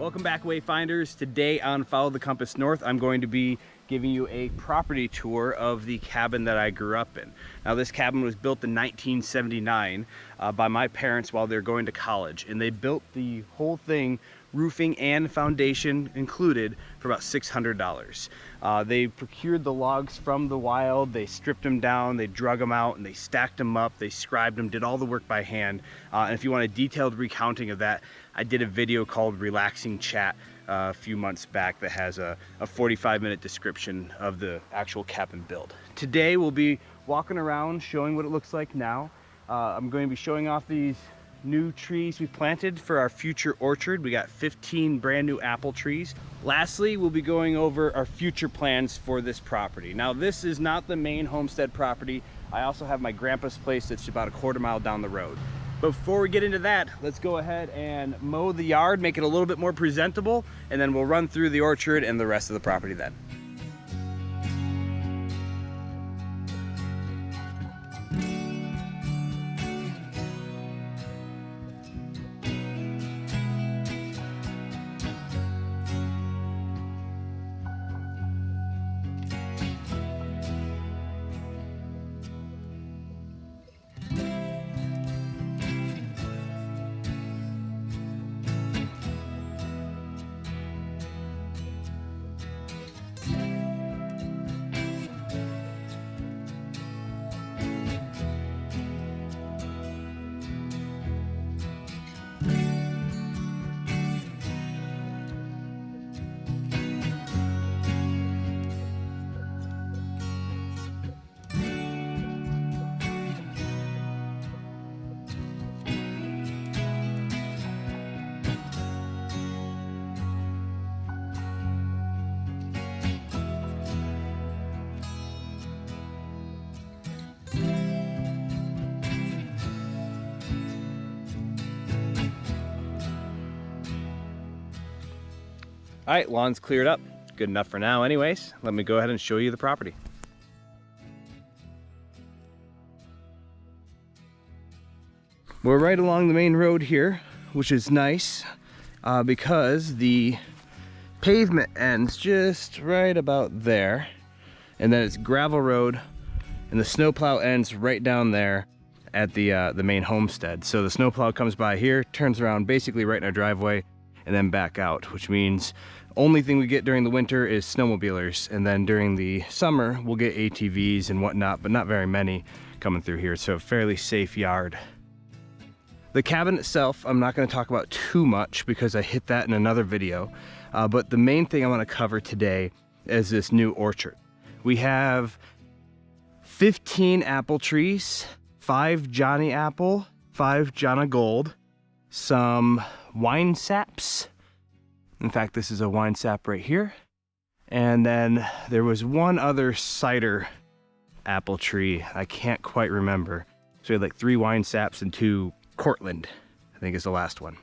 Welcome back, Wayfinders. Today on Follow the Compass North, I'm going to be giving you a property tour of the cabin that I grew up in. Now, this cabin was built in 1979 by my parents while they were going to college, and they built the whole thing, roofing and foundation included, for about $600. They procured the logs from the wild, they stripped them down, they drug them out, and they stacked them up, they scribed them, did all the work by hand. And if you want a detailed recounting of that, I did a video called Relaxing Chat a few months back that has a 45-minute description of the actual cabin build. Today we'll be walking around showing what it looks like now. I'm going to be showing off these new trees we planted for our future orchard. We got 15 brand new apple trees. Lastly, we'll be going over our future plans for this property. Now, this is not the main homestead property. I also have my grandpa's place that's about a quarter mile down the road. Before we get into that, let's go ahead and mow the yard, make it a little bit more presentable, and then we'll run through the orchard and the rest of the property then. All right, lawn's cleared up. Good enough for now anyways. Let me go ahead and show you the property. We're right along the main road here, which is nice because the pavement ends just right about there. And then it's gravel road and the snowplow ends right down there at the main homestead. So the snowplow comes by here, turns around basically right in our driveway, and then back out, which means only thing we get during the winter is snowmobilers, and then during the summer we'll get ATVs and whatnot, but not very many coming through here, so a fairly safe yard. The cabin itself I'm not going to talk about too much because I hit that in another video, but the main thing I want to cover today is this new orchard. We have 15 apple trees, 5 Johnny Apple, 5 Jonna Gold, some wine saps. In fact, this is a wine sap right here. And then there was one other cider apple tree. I can't quite remember. So we had like 3 wine saps and 2 Cortland, I think is the last one.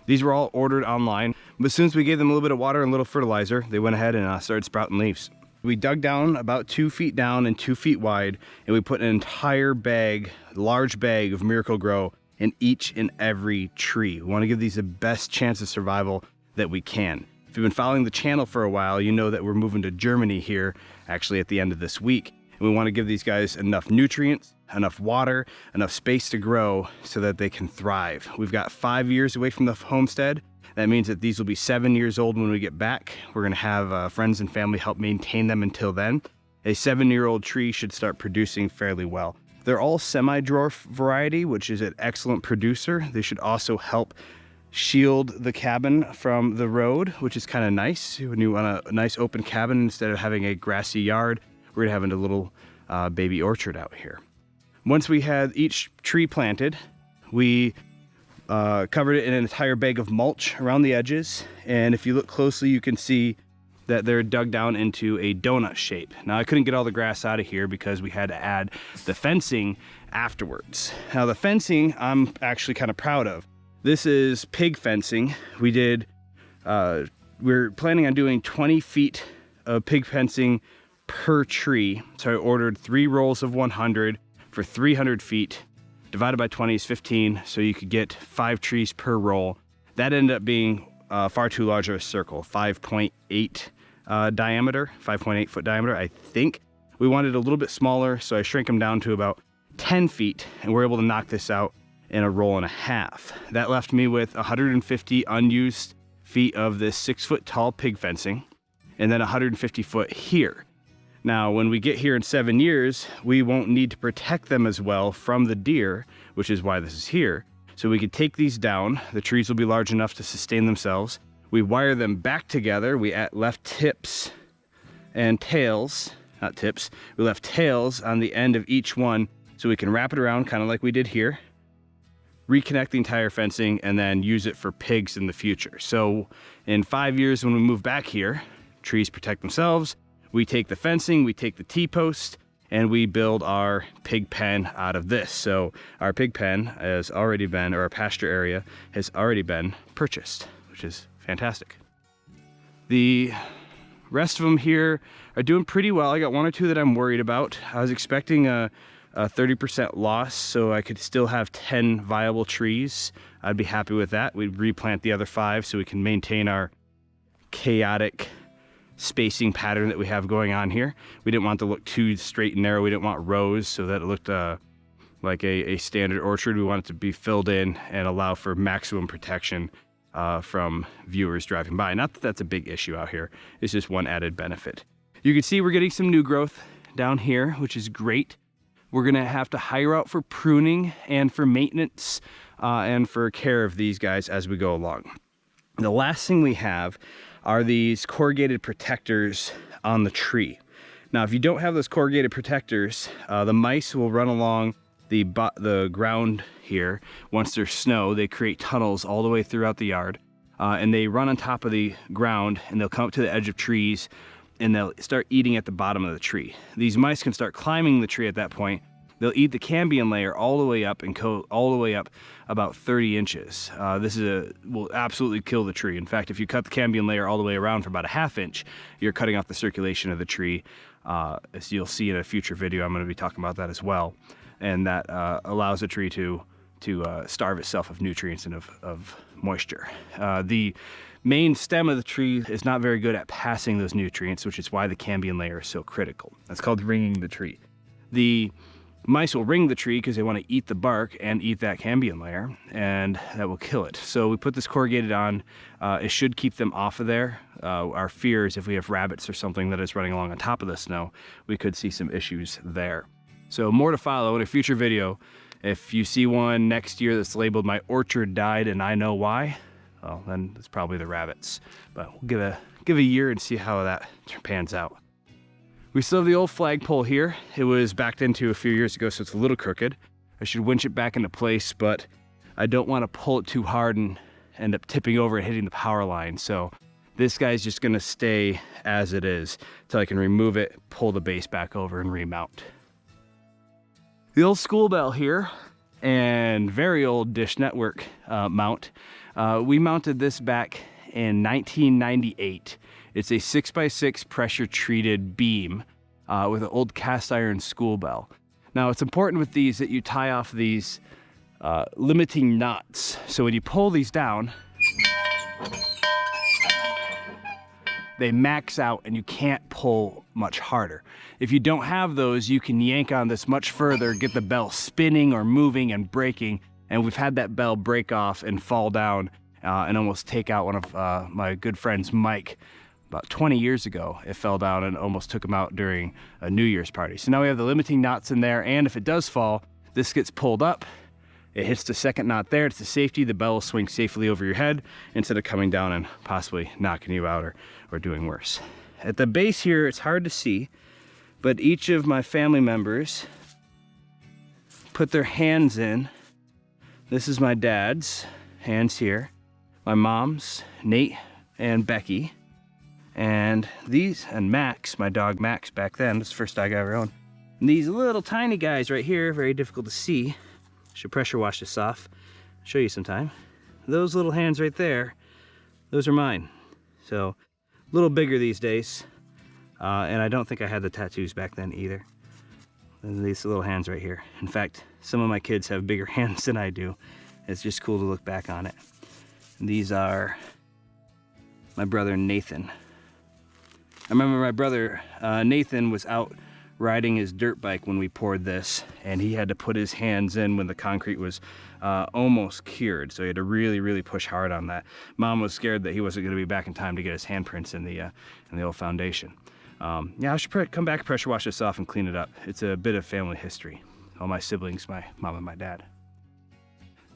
These were all ordered online, but as soon as we gave them a little bit of water and a little fertilizer, they went ahead and started sprouting leaves. We dug down about 2 feet down and 2 feet wide, and we put an entire bag, large bag of Miracle-Gro in each and every tree. We want to give these the best chance of survival that we can. If you've been following the channel for a while, you know that we're moving to Germany here, actually at the end of this week. And we want to give these guys enough nutrients, enough water, enough space to grow so that they can thrive. We've got 5 years away from the homestead. That means that these will be 7 years old when we get back. We're going to have friends and family help maintain them until then. A 7-year-old tree should start producing fairly well. They're all semi-dwarf variety, which is an excellent producer. They should also help shield the cabin from the road, which is kind of nice. When you want a nice open cabin, instead of having a grassy yard, we're gonna have a little baby orchard out here. Once we had each tree planted, we covered it in an entire bag of mulch around the edges. And if you look closely, you can see that they're dug down into a donut shape. Now, I couldn't get all the grass out of here because we had to add the fencing afterwards. Now, the fencing I'm actually kind of proud of. This is pig fencing. We're planning on doing 20 feet of pig fencing per tree. So I ordered 3 rolls of 100 for 300 feet. Divided by 20 is 15, so you could get 5 trees per roll. That ended up being far too large of a circle, 5.8 diameter, 5.8 foot diameter, I think. We wanted a little bit smaller, so I shrank them down to about 10 feet, and we're able to knock this out in a roll and a half. That left me with 150 unused feet of this 6 foot tall pig fencing, and then 150 foot here. Now, when we get here in 7 years, we won't need to protect them as well from the deer, which is why this is here. So we could take these down. The trees will be large enough to sustain themselves. We wire them back together. We left tips and tails, not tips. We left tails on the end of each one so we can wrap it around kind of like we did here, reconnect the entire fencing, and then use it for pigs in the future. So in 5 years when we move back here, trees protect themselves. We take the fencing, we take the T-post, and we build our pig pen out of this. So our pig pen has already been, or our pasture area has already been purchased, which is fantastic. The rest of them here are doing pretty well. I got 1 or 2 that I'm worried about. I was expecting a 30% loss, so I could still have 10 viable trees. I'd be happy with that. We'd replant the other 5 so we can maintain our chaotic spacing pattern that we have going on here. We didn't want to look too straight and narrow. We didn't want rows so that it looked like a standard orchard. We want it to be filled in and allow for maximum protection from viewers driving by. Not that that's a big issue out here. It's just one added benefit. You can see we're getting some new growth down here, which is great. We're gonna have to hire out for pruning and for maintenance and for care of these guys as we go along. The last thing we have are these corrugated protectors on the tree. Now, if you don't have those corrugated protectors, the mice will run along the ground here. Once there's snow, they create tunnels all the way throughout the yard, and they run on top of the ground, and they'll come up to the edge of trees, and they'll start eating at the bottom of the tree. These mice can start climbing the tree at that point. They'll eat the cambium layer all the way up and go all the way up about 30 inches. This will absolutely kill the tree. In fact, if you cut the cambium layer all the way around for about a ½ inch, you're cutting off the circulation of the tree. As you'll see in a future video, I'm going to be talking about that as well. And that allows the tree to starve itself of nutrients and of moisture. The main stem of the tree is not very good at passing those nutrients, which is why the cambium layer is so critical. That's called ringing the tree. The mice will ring the tree because they want to eat the bark and eat that cambium layer, and that will kill it. So we put this corrugated on. It should keep them off of there. Our fear is if we have rabbits or something that is running along on top of the snow, we could see some issues there. So more to follow in a future video. If you see one next year that's labeled "My orchard died and I know why," well, then it's probably the rabbits. But we'll give a year and see how that pans out. We still have the old flagpole here. It was backed into a few years ago, so it's a little crooked. I should winch it back into place, but I don't want to pull it too hard and end up tipping over and hitting the power line. So this guy's just gonna stay as it is until I can remove it, pull the base back over, and remount. The old school bell here, and very old Dish Network mount. We mounted this back in 1998. It's a 6x6 pressure treated beam with an old cast iron school bell. Now, it's important with these that you tie off these limiting knots. So when you pull these down, they max out and you can't pull much harder. If you don't have those, you can yank on this much further, get the bell spinning or moving and breaking. And we've had that bell break off and fall down and almost take out one of my good friends, Mike. About 20 years ago, it fell down and almost took him out during a New Year's party. So now we have the limiting knots in there, and if it does fall, this gets pulled up, it hits the second knot there, it's the safety, the bell will swing safely over your head instead of coming down and possibly knocking you out or doing worse. At the base here, it's hard to see, but each of my family members put their hands in. This is my dad's hands here, my mom's, Nate and Becky. And these, and Max, my dog Max back then, this is the first dog I ever owned. And these little tiny guys right here, very difficult to see. Should pressure wash this off, show you sometime. Those little hands right there, those are mine. So, a little bigger these days. And I don't think I had the tattoos back then either. And these little hands right here. In fact, some of my kids have bigger hands than I do. It's just cool to look back on it. And these are my brother Nathan. I remember my brother Nathan was out riding his dirt bike when we poured this, and he had to put his hands in when the concrete was almost cured, so he had to really push hard on that. Mom was scared that he wasn't going to be back in time to get his handprints in the old foundation. Yeah, I should come back, pressure wash this off and clean it up. It's a bit of family history. All my siblings, my mom and my dad.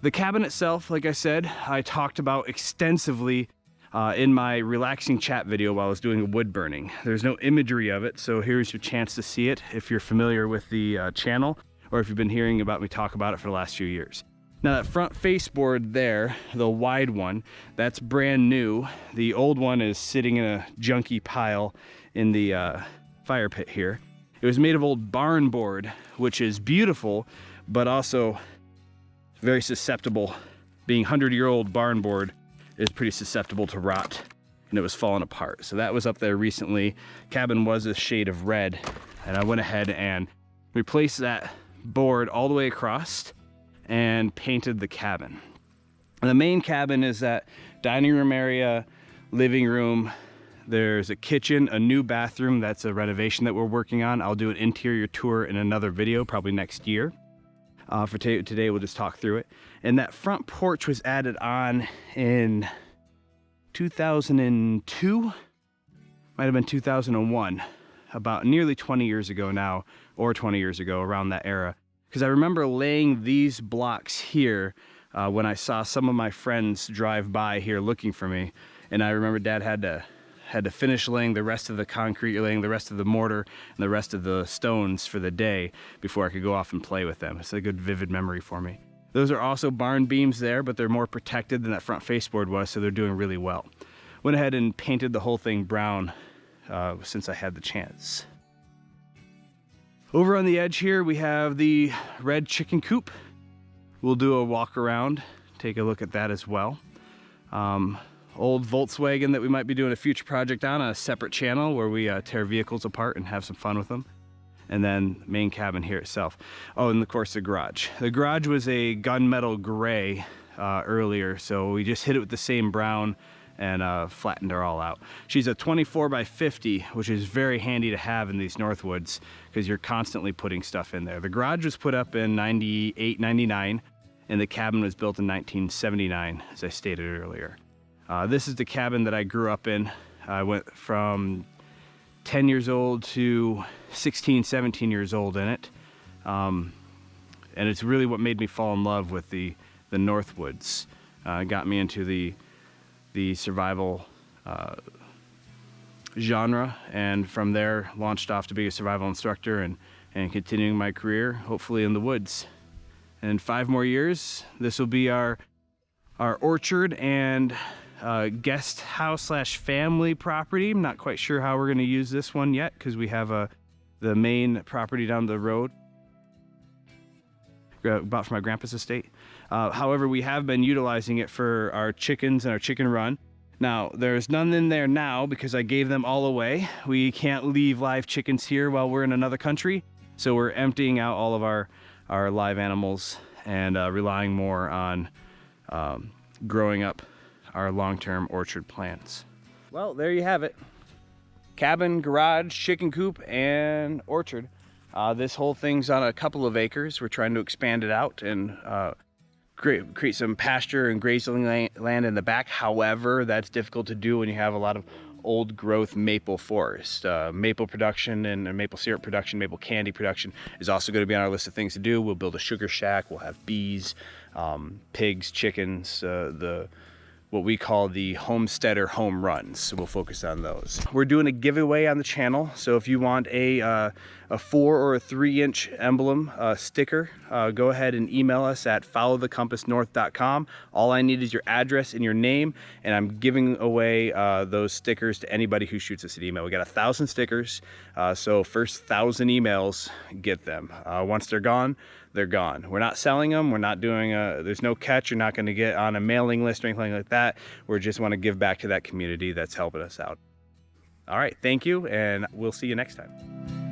The cabin itself, like I said, I talked about extensively in my relaxing chat video while I was doing a wood burning. There's no imagery of it, so here's your chance to see it if you're familiar with the channel, or if you've been hearing about me talk about it for the last few years. Now that front faceboard there, the wide one, that's brand new. The old one is sitting in a junky pile in the fire pit here. It was made of old barn board, which is beautiful, but also very susceptible. Being 100-year-old barn board is pretty susceptible to rot, and it was falling apart. So that was up there recently. Cabin was a shade of red, and I went ahead and replaced that board all the way across and painted the cabin. And the main cabin is that dining room area, living room. There's a kitchen, a new bathroom. That's a renovation that we're working on. I'll do an interior tour in another video, probably next year. For today, we'll just talk through it. And that front porch was added on in 2002, might have been 2001, about nearly 20 years ago now, or 20 years ago, around that era. Because I remember laying these blocks here when I saw some of my friends drive by here looking for me. And I remember Dad had to finish laying the rest of the concrete, laying the rest of the mortar and the rest of the stones for the day before I could go off and play with them. It's a good vivid memory for me. Those are also barn beams there, but they're more protected than that front faceboard was, so they're doing really well. Went ahead and painted the whole thing brown since I had the chance. Over on the edge here, we have the red chicken coop. We'll do a walk around, take a look at that as well. Old Volkswagen that we might be doing a future project on a separate channel where we tear vehicles apart and have some fun with them. And then main cabin here itself. Oh, and of course the garage. The garage was a gunmetal gray earlier, so we just hit it with the same brown and flattened her all out. She's a 24 by 50, which is very handy to have in these Northwoods because you're constantly putting stuff in there. The garage was put up in 98, 99, and the cabin was built in 1979, as I stated earlier. This is the cabin that I grew up in. I went from 10 years old to 16, 17 years old in it. And it's really what made me fall in love with the Northwoods. Got me into the survival genre, and from there launched off to be a survival instructor and continuing my career, hopefully in the woods. And in 5 more years, this will be our orchard and guest house / family property. I'm not quite sure how we're going to use this one yet because we have the main property down the road bought from my grandpa's estate. However, we have been utilizing it for our chickens and our chicken run. Now, there's none in there now because I gave them all away. We can't leave live chickens here while we're in another country, so we're emptying out all of our live animals and relying more on growing up our long-term orchard plants. Well, there you have it. Cabin, garage, chicken coop, and orchard. This whole thing's on a couple of acres. We're trying to expand it out and create some pasture and grazing land in the back. However, that's difficult to do when you have a lot of old growth maple forest. Maple production and maple syrup production, maple candy production is also going to be on our list of things to do. We'll build a sugar shack. We'll have bees, pigs, chickens, what we call the homesteader home runs. So we'll focus on those. We're doing a giveaway on the channel. So if you want a 4 or a 3-inch emblem sticker, go ahead and email us at followthecompassnorth.com. All I need is your address and your name, and I'm giving away those stickers to anybody who shoots us an email. We got 1,000 stickers, so first 1,000 emails, get them. Once they're gone, they're gone. We're not selling them. We're not doing there's no catch. You're not going to get on a mailing list or anything like that. We just want to give back to that community that's helping us out. All right, thank you, and we'll see you next time.